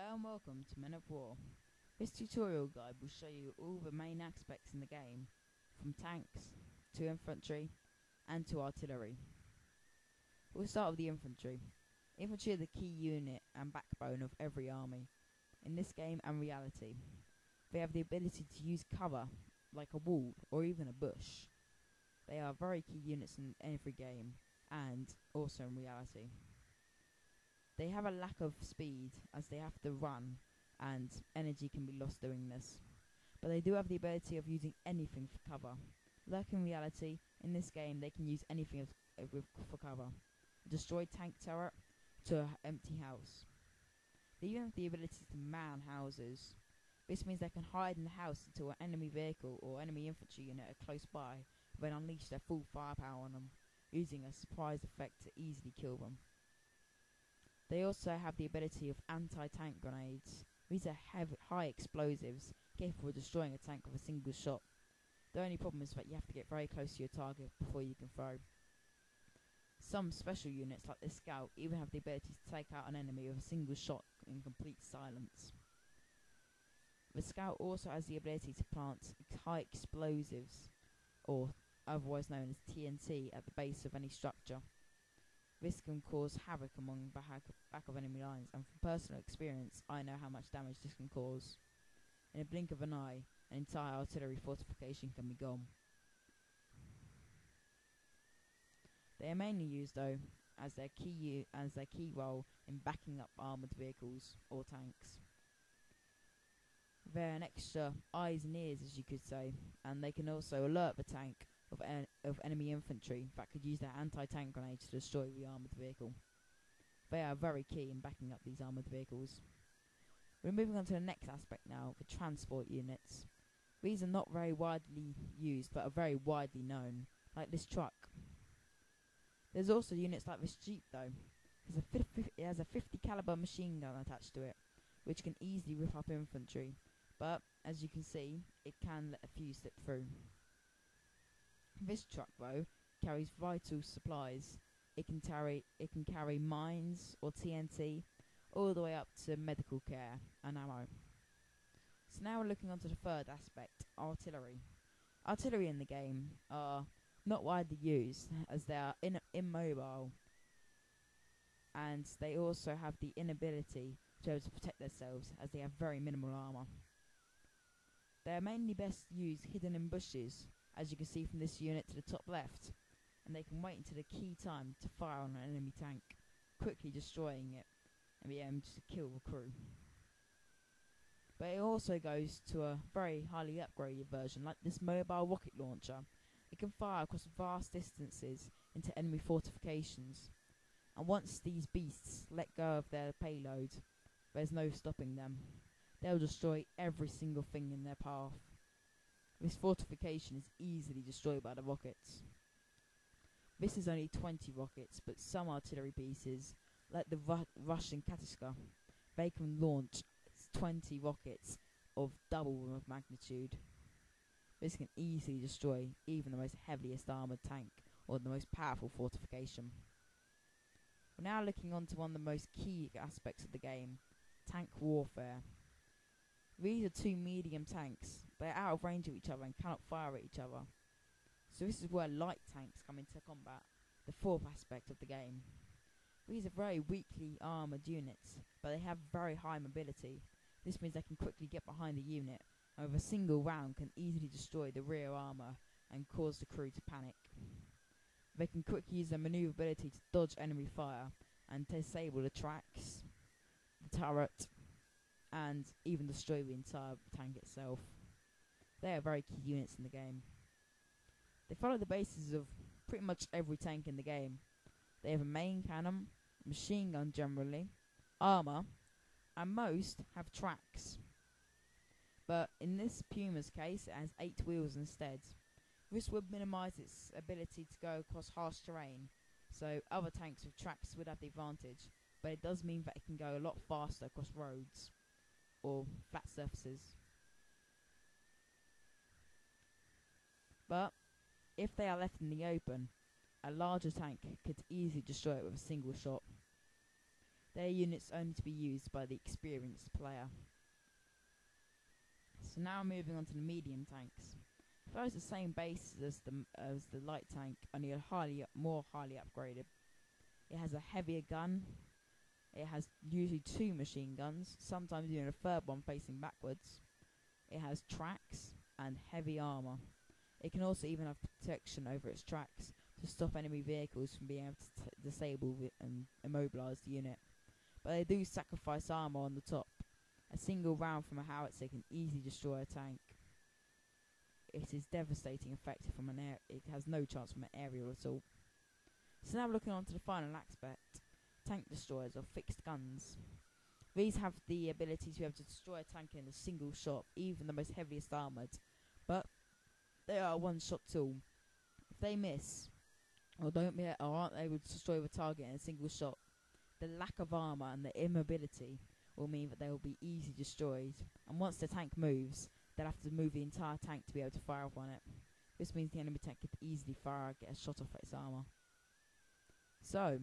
Hello and welcome to Men of War. This tutorial guide will show you all the main aspects in the game, from tanks, to infantry, and to artillery. We'll start with the infantry. Infantry are the key unit and backbone of every army, in this game and reality. They have the ability to use cover, like a wall or even a bush. They are very key units in every game, and also in reality. They have a lack of speed as they have to run and energy can be lost doing this. But they do have the ability of using anything for cover. Like in reality, in this game they can use anything for cover. A destroyed tank turret to an empty house. They even have the ability to man houses. This means they can hide in the house until an enemy vehicle or enemy infantry unit are close by, then unleash their full firepower on them, using a surprise effect to easily kill them. They also have the ability of anti-tank grenades. These are high explosives, capable of destroying a tank with a single shot. The only problem is that you have to get very close to your target before you can throw. Some special units, like the Scout, even have the ability to take out an enemy with a single shot in complete silence. The Scout also has the ability to plant high explosives, or otherwise known as TNT, at the base of any structure. This can cause havoc among the back of enemy lines, and from personal experience, I know how much damage this can cause. In a blink of an eye, an entire artillery fortification can be gone. They are mainly used, though, as their key role in backing up armoured vehicles or tanks. They're an extra eyes and ears, as you could say, and they can also alert the tank of enemy infantry that could use their anti-tank grenades to destroy the armoured vehicle. They are very key in backing up these armoured vehicles. We're moving on to the next aspect now, the transport units. These are not very widely used, but are very widely known, like this truck. There's also units like this Jeep, though. It has a 50 caliber machine gun attached to it, which can easily rip up infantry, but as you can see, it can let a few slip through. This truck, though, carries vital supplies. It can carry mines or TNT, all the way up to medical care and ammo. So now we're looking onto the third aspect, artillery. Artillery in the game are not widely used, as they are immobile, and they also have the inability to be able to protect themselves, as they have very minimal armour. They are mainly best used hidden in bushes, as you can see from this unit to the top left, and they can wait until the key time to fire on an enemy tank, quickly destroying it and be able to kill the crew. But it also goes to a very highly upgraded version, like this mobile rocket launcher. It can fire across vast distances into enemy fortifications, and once these beasts let go of their payload, there's no stopping them. They'll destroy every single thing in their path. This fortification is easily destroyed by the rockets. This is only 20 rockets, but some artillery pieces, like the Russian Katiska, they can launch 20 rockets of double of magnitude. This can easily destroy even the most heaviest armoured tank or the most powerful fortification. We're now looking on to one of the most key aspects of the game, tank warfare. These are two medium tanks. They are out of range of each other and cannot fire at each other. So this is where light tanks come into combat, the fourth aspect of the game. These are very weakly armoured units, but they have very high mobility. This means they can quickly get behind the unit, and with a single round can easily destroy the rear armour and cause the crew to panic. They can quickly use their manoeuvrability to dodge enemy fire and disable the tracks, the turret, and even destroy the entire tank itself. They are very key units in the game. They follow the bases of pretty much every tank in the game. They have a main cannon, machine gun generally, armour, and most have tracks. But in this Puma's case, it has 8 wheels instead. This would minimise its ability to go across harsh terrain, so other tanks with tracks would have the advantage, but it does mean that it can go a lot faster across roads or flat surfaces. But if they are left in the open, a larger tank could easily destroy it with a single shot. They are units only to be used by the experienced player. So now moving on to the medium tanks. It follows the same basis as the light tank, only more highly upgraded. It has a heavier gun. It has usually 2 machine guns, sometimes even a third one facing backwards. It has tracks and heavy armor. It can also even have protection over its tracks to stop enemy vehicles from being able to disable and immobilize the unit. But they do sacrifice armor on the top. A single round from a howitzer can easily destroy a tank. It is devastating effective from it has no chance from an aerial assault. So now looking on to the final aspect, tank destroyers or fixed guns. These have the ability to be able to destroy a tank in a single shot, even the most heaviest armoured, but they are a one-shot tool. If they miss, or aren't able to destroy the target in a single shot, the lack of armour and the immobility will mean that they will be easily destroyed, and once the tank moves, they'll have to move the entire tank to be able to fire off on it. This means the enemy tank could easily get a shot off its armour. So,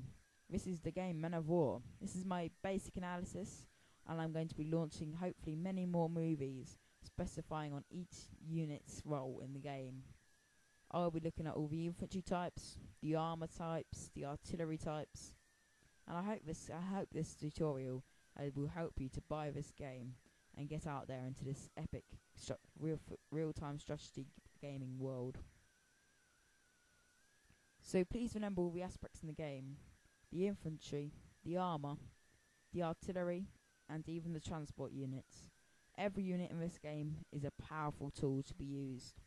this is the game Men of War. This is my basic analysis, and I'm going to be launching hopefully many more movies specifying on each unit's role in the game. I'll be looking at all the infantry types, the armour types, the artillery types, and I hope this tutorial will help you to buy this game and get out there into this epic real-time strategy gaming world. So please remember all the aspects in the game: the infantry, the armour, the artillery, and even the transport units. Every unit in this game is a powerful tool to be used.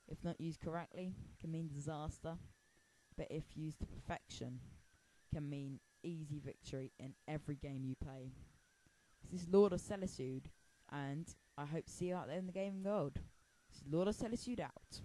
If not used correctly, can mean disaster, but if used to perfection, can mean easy victory in every game you play. This is Lord of Celeside, and I hope to see you out there in the gaming world. This is Lord of Celeside out.